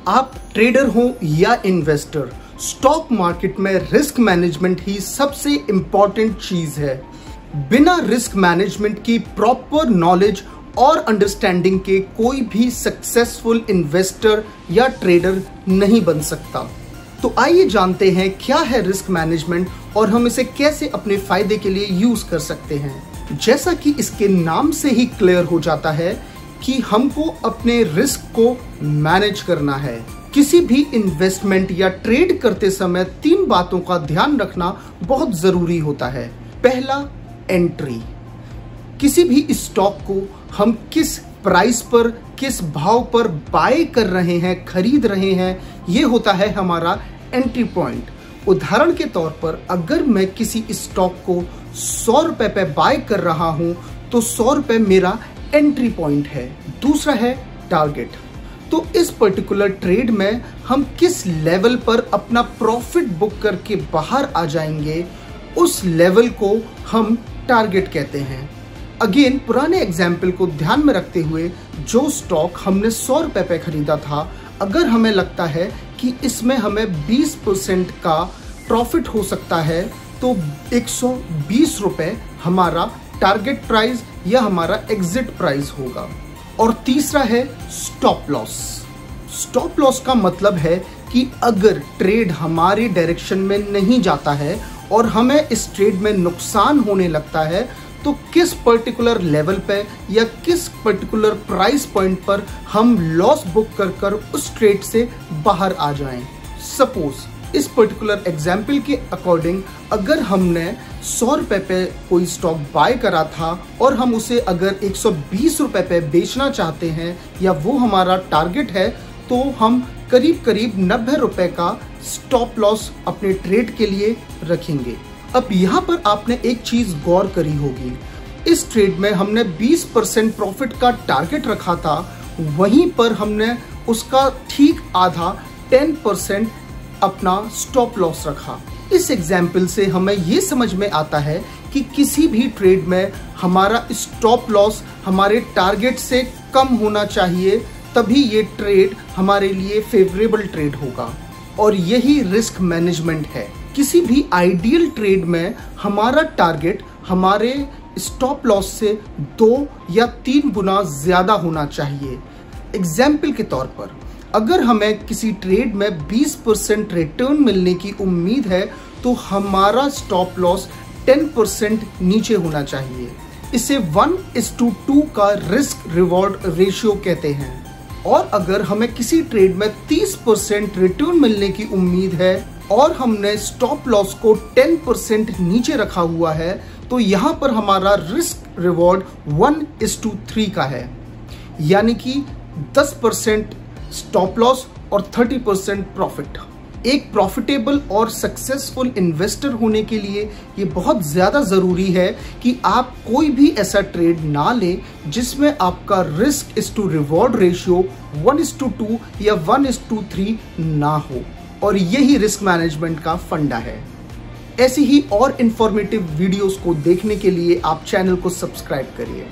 आप ट्रेडर हो या इन्वेस्टर, स्टॉक मार्केट में रिस्क मैनेजमेंट ही सबसे इंपॉर्टेंट चीज है। बिना रिस्क मैनेजमेंट की प्रॉपर नॉलेज और अंडरस्टैंडिंग के कोई भी सक्सेसफुल इन्वेस्टर या ट्रेडर नहीं बन सकता। तो आइए जानते हैं क्या है रिस्क मैनेजमेंट और हम इसे कैसे अपने फायदे के लिए यूज कर सकते हैं। जैसा कि इसके नाम से ही क्लियर हो जाता है कि हमको अपने रिस्क को मैनेज करना है। किसी भी इन्वेस्टमेंट या ट्रेड करते समय 3 बातों का ध्यान रखना बहुत जरूरी होता है। पहला, एंट्री। किसी भी स्टॉक को हम किस प्राइस पर, किस भाव पर बाय कर रहे हैं, खरीद रहे हैं, ये होता है हमारा एंट्री पॉइंट। उदाहरण के तौर पर अगर मैं किसी स्टॉक को 100 रुपए पे बाय कर रहा हूं तो 100 रुपए मेरा एंट्री पॉइंट है। दूसरा है टारगेट। तो इस पर्टिकुलर ट्रेड में हम किस लेवल पर अपना प्रॉफिट बुक करके बाहर आ जाएंगे, उस लेवल को हम टारगेट कहते हैं। अगेन पुराने एग्जाम्पल को ध्यान में रखते हुए, जो स्टॉक हमने 100 रुपए पे खरीदा था, अगर हमें लगता है कि इसमें हमें 20% का प्रॉफिट हो सकता है तो 120 रुपए हमारा टारगेट प्राइस या हमारा एग्जिट प्राइस होगा। और तीसरा है स्टॉप लॉस। स्टॉप लॉस का मतलब है कि अगर ट्रेड हमारे डायरेक्शन में नहीं जाता है और हमें इस ट्रेड में नुकसान होने लगता है तो किस पर्टिकुलर लेवल पे या किस पर्टिकुलर प्राइस पॉइंट पर हम लॉस बुक कर उस ट्रेड से बाहर आ जाएं। सपोज इस पर्टिकुलर एग्जाम्पल के अकॉर्डिंग अगर हमने 100 रुपए पे कोई स्टॉक बाय करा था और हम उसे अगर 120 रुपए पे बेचना चाहते हैं या वो हमारा टारगेट है, तो हम करीब करीब 90 रुपए का स्टॉप लॉस अपने ट्रेड के लिए रखेंगे। अब यहाँ पर आपने एक चीज गौर करी होगी, इस ट्रेड में हमने 20% प्रॉफिट का टारगेट रखा था, वहीं पर हमने उसका ठीक आधा 10% अपना स्टॉप लॉस रखा। इस एग्जाम्पल से हमें ये समझ में आता है कि किसी भी ट्रेड में हमारा स्टॉप लॉस हमारे टारगेट से कम होना चाहिए, तभी ये ट्रेड हमारे लिए फेवरेबल ट्रेड होगा। और यही रिस्क मैनेजमेंट है। किसी भी आइडियल ट्रेड में हमारा टारगेट हमारे स्टॉप लॉस से 2 या 3 गुना ज्यादा होना चाहिए। एग्जाम्पल के तौर पर अगर हमें किसी ट्रेड में 20% रिटर्न मिलने की उम्मीद है तो हमारा स्टॉप लॉस 10% नीचे होना चाहिए। इसे 1:2 का रिस्क रिवॉर्ड रेशियो कहते हैं। और अगर हमें किसी ट्रेड में 30% रिटर्न मिलने की उम्मीद है और हमने स्टॉप लॉस को 10% नीचे रखा हुआ है तो यहाँ पर हमारा रिस्क रिवॉर्ड 1:3 का है, यानी कि 10% स्टॉप लॉस और 30% प्रॉफिट। एक प्रॉफिटेबल और सक्सेसफुल इन्वेस्टर होने के लिए ये बहुत ज़्यादा ज़रूरी है कि आप कोई भी ऐसा ट्रेड ना लें जिसमें आपका risk is to reward ratio 1:2 या 1:3 ना हो। और यही रिस्क मैनेजमेंट का फंडा है। ऐसी ही और इंफॉर्मेटिव वीडियोस को देखने के लिए आप चैनल को सब्सक्राइब करिए।